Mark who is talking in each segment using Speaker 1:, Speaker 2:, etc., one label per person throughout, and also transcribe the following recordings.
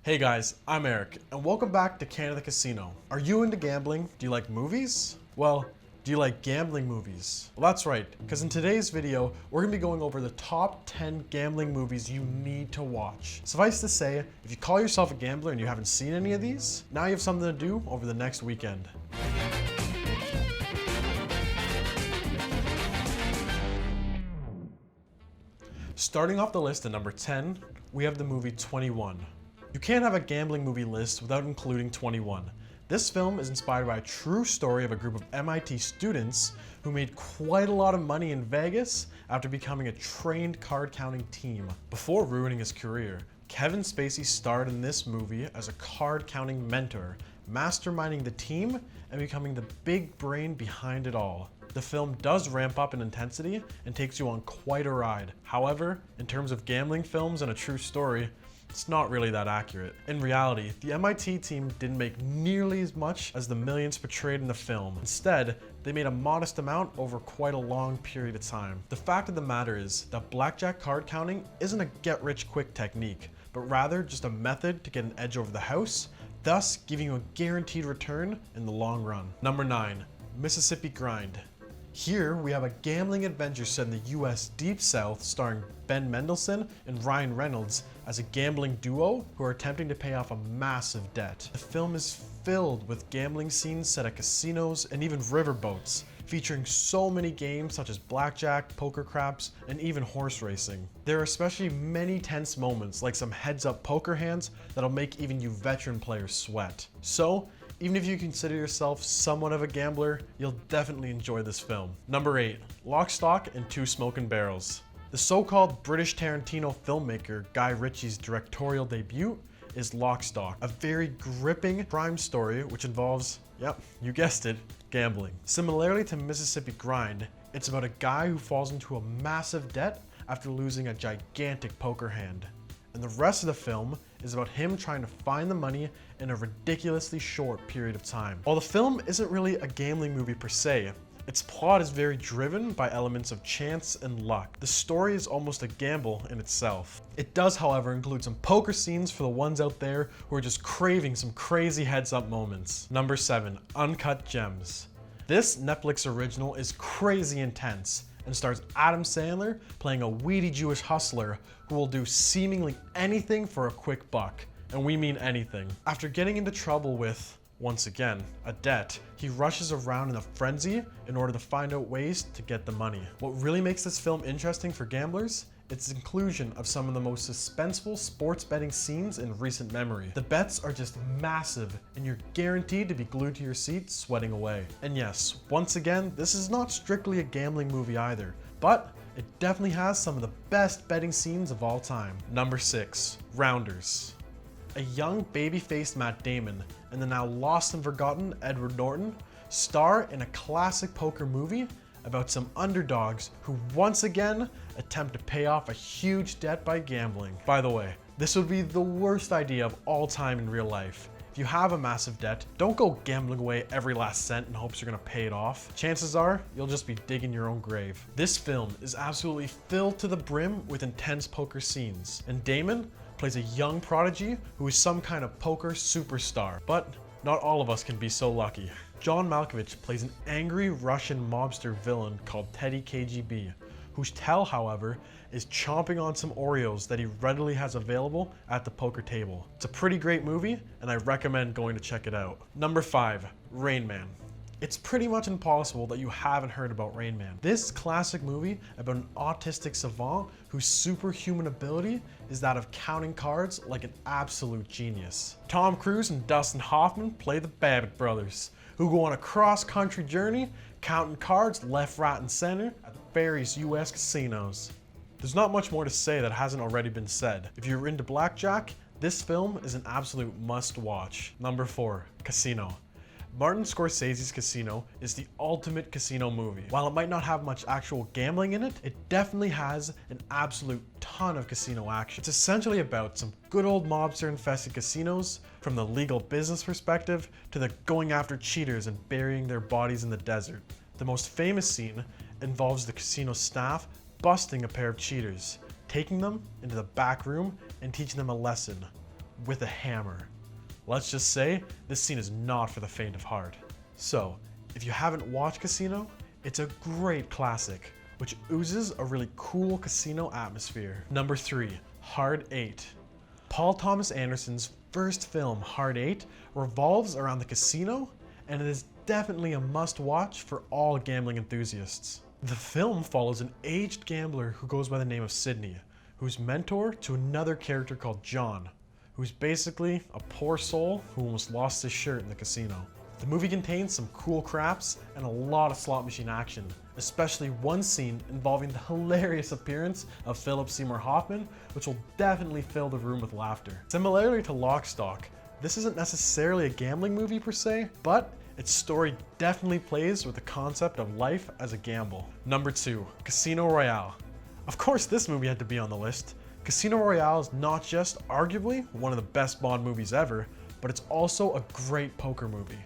Speaker 1: Hey guys, I'm Eric, and welcome back to Canada Casino. Are you into gambling? Do you like movies? Well, do you like gambling movies? Well, that's right, because in today's video, we're gonna be going over the top 10 gambling movies you need to watch. Suffice to say, if you call yourself a gambler and you haven't seen any of these, now you have something to do over the next weekend. Starting off the list at number 10, we have the movie 21. You can't have a gambling movie list without including 21. This film is inspired by a true story of a group of MIT students who made quite a lot of money in Vegas after becoming a trained card counting team. Before ruining his career, Kevin Spacey starred in this movie as a card counting mentor, masterminding the team and becoming the big brain behind it all. The film does ramp up in intensity and takes you on quite a ride. However, in terms of gambling films and a true story, it's not really that accurate. In reality, the MIT team didn't make nearly as much as the millions portrayed in the film. Instead, they made a modest amount over quite a long period of time. The fact of the matter is that blackjack card counting isn't a get-rich-quick technique, but rather just a method to get an edge over the house, thus giving you a guaranteed return in the long run. Number 9, Mississippi Grind. Here, we have a gambling adventure set in the US Deep South starring Ben Mendelsohn and Ryan Reynolds as a gambling duo who are attempting to pay off a massive debt. The film is filled with gambling scenes set at casinos and even riverboats, featuring so many games such as blackjack, poker craps, and even horse racing. There are especially many tense moments like some heads-up poker hands that'll make even you veteran players sweat. So, even if you consider yourself somewhat of a gambler, you'll definitely enjoy this film. Number 8, Lock, Stock, and Two Smoking Barrels. The so-called British Tarantino filmmaker Guy Ritchie's directorial debut is Lock, Stock, a very gripping crime story which involves, yep, you guessed it, gambling. Similarly to Mississippi Grind, it's about a guy who falls into a massive debt after losing a gigantic poker hand. And the rest of the film is about him trying to find the money in a ridiculously short period of time. While the film isn't really a gambling movie per se, its plot is very driven by elements of chance and luck. The story is almost a gamble in itself. It does, however, include some poker scenes for the ones out there who are just craving some crazy heads-up moments. Number 7, Uncut Gems. This Netflix original is crazy intense and stars Adam Sandler playing a weedy Jewish hustler who will do seemingly anything for a quick buck. And we mean anything. After getting into trouble with, once again, a debt, he rushes around in a frenzy in order to find out ways to get the money. What really makes this film interesting for gamblers? Its inclusion of some of the most suspenseful sports betting scenes in recent memory. The bets are just massive, and you're guaranteed to be glued to your seat sweating away. And yes, once again, this is not strictly a gambling movie either, but it definitely has some of the best betting scenes of all time. Number 6, Rounders. A young baby-faced Matt Damon and the now lost and forgotten Edward Norton star in a classic poker movie about some underdogs who once again attempt to pay off a huge debt by gambling. By the way, this would be the worst idea of all time in real life. If you have a massive debt, don't go gambling away every last cent in hopes you're gonna pay it off. Chances are, you'll just be digging your own grave. This film is absolutely filled to the brim with intense poker scenes, and Damon plays a young prodigy who is some kind of poker superstar. But not all of us can be so lucky. John Malkovich plays an angry Russian mobster villain called Teddy KGB, whose tail, however, is chomping on some Oreos that he readily has available at the poker table. It's a pretty great movie, and I recommend going to check it out. Number 5, Rain Man. It's pretty much impossible that you haven't heard about Rain Man. This classic movie about an autistic savant whose superhuman ability is that of counting cards like an absolute genius. Tom Cruise and Dustin Hoffman play the Babbitt brothers, who go on a cross-country journey counting cards left, right, and center at various US casinos. There's not much more to say that hasn't already been said. If you're into blackjack, this film is an absolute must-watch. Number 4, Casino. Martin Scorsese's Casino is the ultimate casino movie. While it might not have much actual gambling in it, it definitely has an absolute ton of casino action. It's essentially about some good old mobster-infested casinos, from the legal business perspective to the going after cheaters and burying their bodies in the desert. The most famous scene involves the casino staff busting a pair of cheaters, taking them into the back room and teaching them a lesson. with a hammer. Let's just say this scene is not for the faint of heart. So, if you haven't watched Casino, it's a great classic, which oozes a really cool casino atmosphere. Number 3, Hard 8. Paul Thomas Anderson's first film, Hard 8, revolves around the casino, and it is definitely a must-watch for all gambling enthusiasts. The film follows an aged gambler who goes by the name of Sidney, who's mentor to another character called John, who's basically a poor soul who almost lost his shirt in the casino. The movie contains some cool craps and a lot of slot machine action, especially one scene involving the hilarious appearance of Philip Seymour Hoffman, which will definitely fill the room with laughter. Similarly to Lock, Stock, this isn't necessarily a gambling movie per se, but its story definitely plays with the concept of life as a gamble. Number 2, Casino Royale. Of course this movie had to be on the list. Casino Royale is not just arguably one of the best Bond movies ever, but it's also a great poker movie.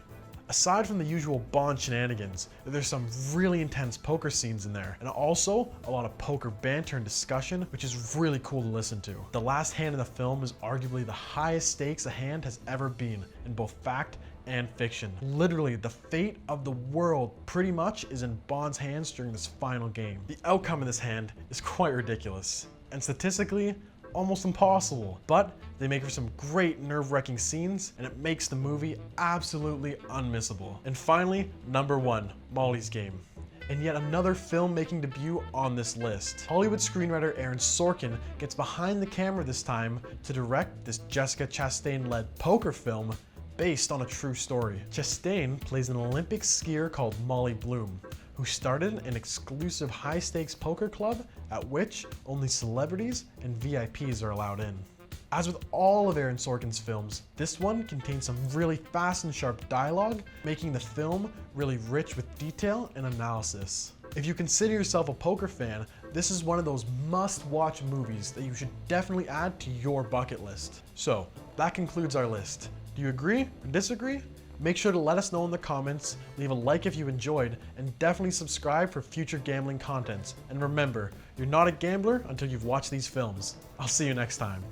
Speaker 1: Aside from the usual Bond shenanigans, there's some really intense poker scenes in there, and also a lot of poker banter and discussion, which is really cool to listen to. The last hand in the film is arguably the highest stakes a hand has ever been in both fact and fiction. Literally, the fate of the world pretty much is in Bond's hands during this final game. The outcome of this hand is quite ridiculous, and statistically, almost impossible, but they make for some great nerve-wracking scenes, and it makes the movie absolutely unmissable. And finally, number 1, Molly's Game. And yet another filmmaking debut on this list. Hollywood screenwriter Aaron Sorkin gets behind the camera this time to direct this Jessica Chastain-led poker film based on a true story. Chastain plays an Olympic skier called Molly Bloom, who started an exclusive high-stakes poker club at which only celebrities and VIPs are allowed in. As with all of Aaron Sorkin's films, this one contains some really fast and sharp dialogue, making the film really rich with detail and analysis. If you consider yourself a poker fan, this is one of those must-watch movies that you should definitely add to your bucket list. So, that concludes our list. Do you agree or disagree? Make sure to let us know in the comments, leave a like if you enjoyed, and definitely subscribe for future gambling content. And remember, you're not a gambler until you've watched these films. I'll see you next time.